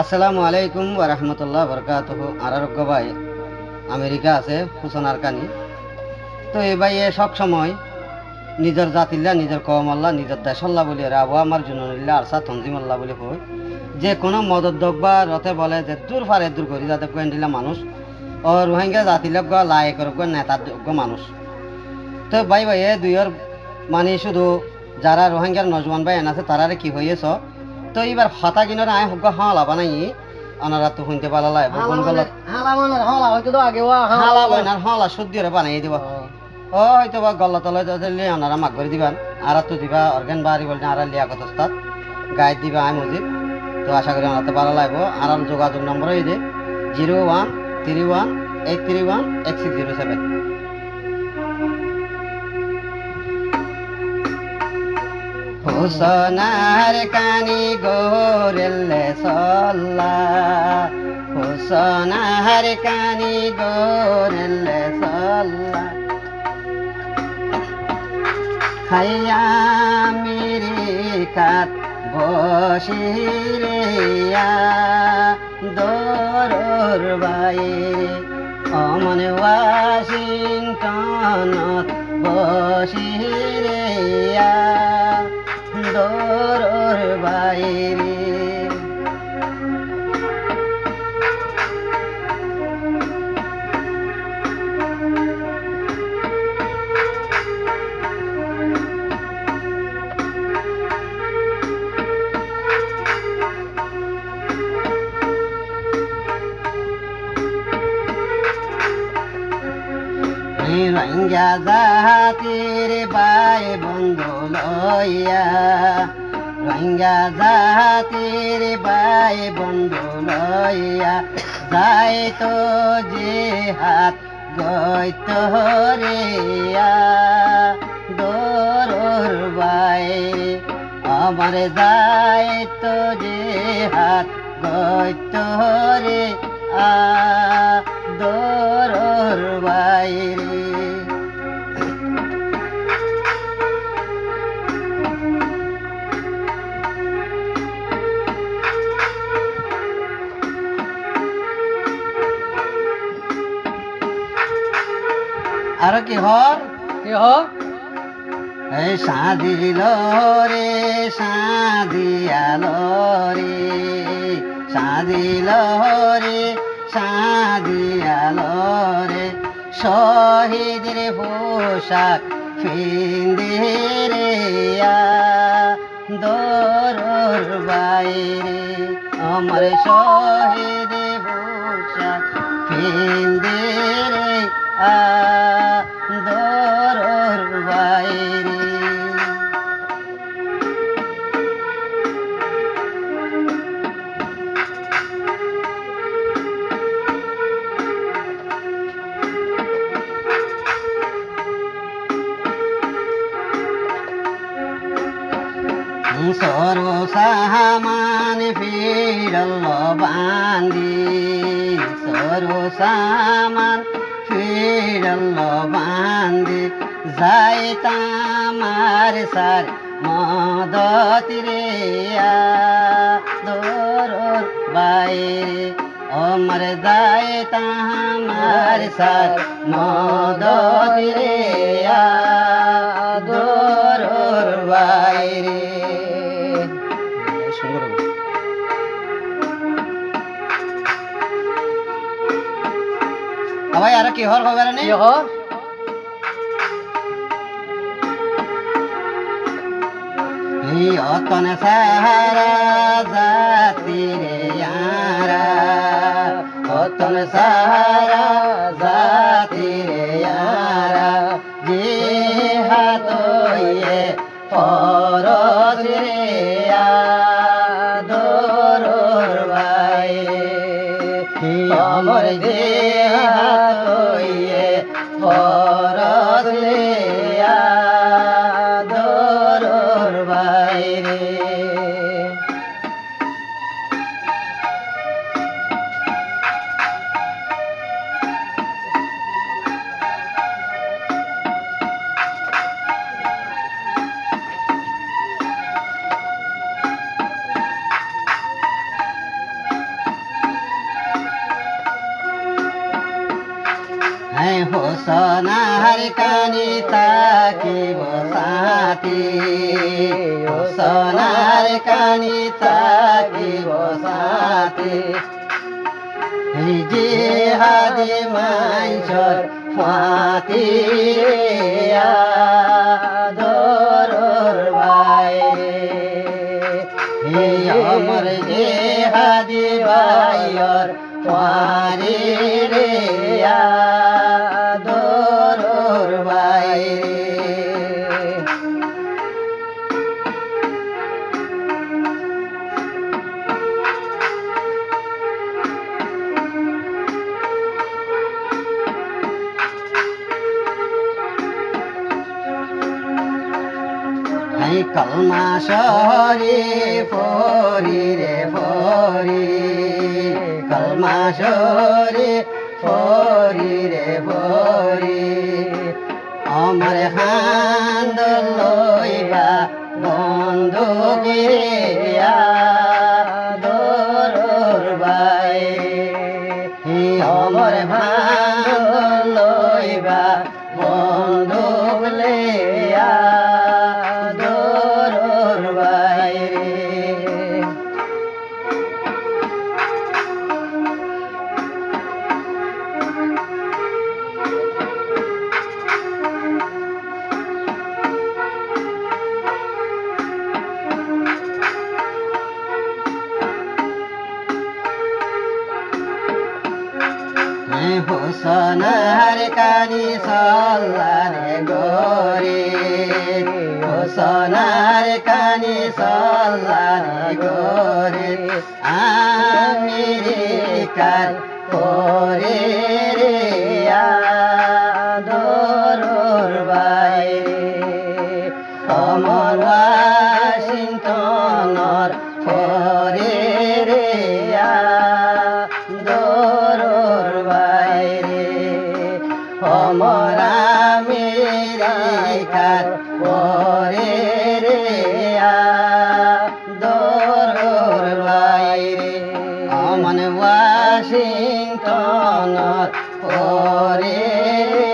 আসসালামু আলাইকুম ওয়া রাহমাতুল্লাহি ওয়া বারাকাতুহু। আরোগ্য ভাই আমেরিকা আছে সূচনার কানি। তো এই ভাই সব সময় নিজের জাতিল্লা নিজের কওম আল্লাহ নিজের দেশ আল্লাহ বলি রাবো আমার জন্য আরসা তনজিম আল্লাহ বলি কই যে কোনো মদত দক বা রথে বলে যে দূর ফারে দূর করি যাতে কোয়েন দিলা মানুষ ও রোহিঙ্গা জাতিলক লাই করব নেতার মানুষ। তো ভাই ভাই দুইয়ের মানে শুধু যারা রোহিঙ্গার নজওয়ান ভাই আছে তারারে কি হয়েছ। তো এইবার হতা কিনারে আয় হগ্গ হালা বানাই অনারা তো শুনতে পালা লাগবে কোন গলত হালা বইনার হলা সর্দি বানাই দিব। ও হয়তো বা গল্লা তলে দিলে ওনারা মাগ করে দিবান আর তো দিবা অর্গেন বাড়ি বলতে আর লিয়াকত ওস্তাদ গাইড দিবা আই মজিদ। তো আশা করি ওনার তো ভালো লাগবো আর যোগাযোগ নম্বর এই যে 0131831607। হুসনার কানি গোরেল্লে সল্লা হুসনার কানি গোরেল্লে সল্লা খাইয়া আমেরিকাত বসিরেয়া দরর বাইরে অমন ওয়াশিংটনত বসিরেয়া দরর বাইরে। রোহিঙ্গা জাতির বাই বন্ধু লইয়া রোহিঙ্গা জাতির বাই বন্ধু লইয়া যাই তো যে হাত গইত রেয়া দরর বাইরে আমার যাই তো যে হাত গইত রে আ দরর বাইরে। আর কি হর এই সাদিল রে সাদিয়াল রে সাদিল রে সাদিয়াল রে শহীদের পোশাক ফিন্দিরে দরর বাইরে আমার শহীদ পোশাক ফিন্দিরে দরর বাইরে। সরো সামান ফিরল বান্দি সরো সামান ফিরল বান্দি যাই তামার সার মদত রে দরর বাইরে অমর যাই তামার সার মদত রে দরর বাইরে। ভাই আর কি হর খবর নেই অতন সাহারা জাতিরে ইয়ারা অতন সাহারা জাতিরে ইয়ারা যে হাত ফরজ রে দরর বাইরে আমার যে হাত ফরজ রে দরর বাইরে। হোসনার কানি তাকিব সাথী হোসনার কানি তাকিব সাথী জিহাদি মাইসর ফাতি আদরর বাইরে আমার জিহাদি বাইর ফারি রে আদরর বাইরে কলমা শহরে ফরি রে ফরি কলমা শহরে ফরি রে ফরি আমার হান্দ লইবা বন্ধুক রে আদরর বাইরে আমার হান্দ লইবা বন্ধুক লে হোসনার কানি সল্লারে গোরে হোসনার কানি সল্লারে গোরে আমেরিকার পরে রে আদরর বাইরে অমর ওয়াশিংটনর পরে রে আদরর বাইরে অমর আমেরিকার পরে রে আদরর বাইরে অমন ওয়াশিংটনর পরে রে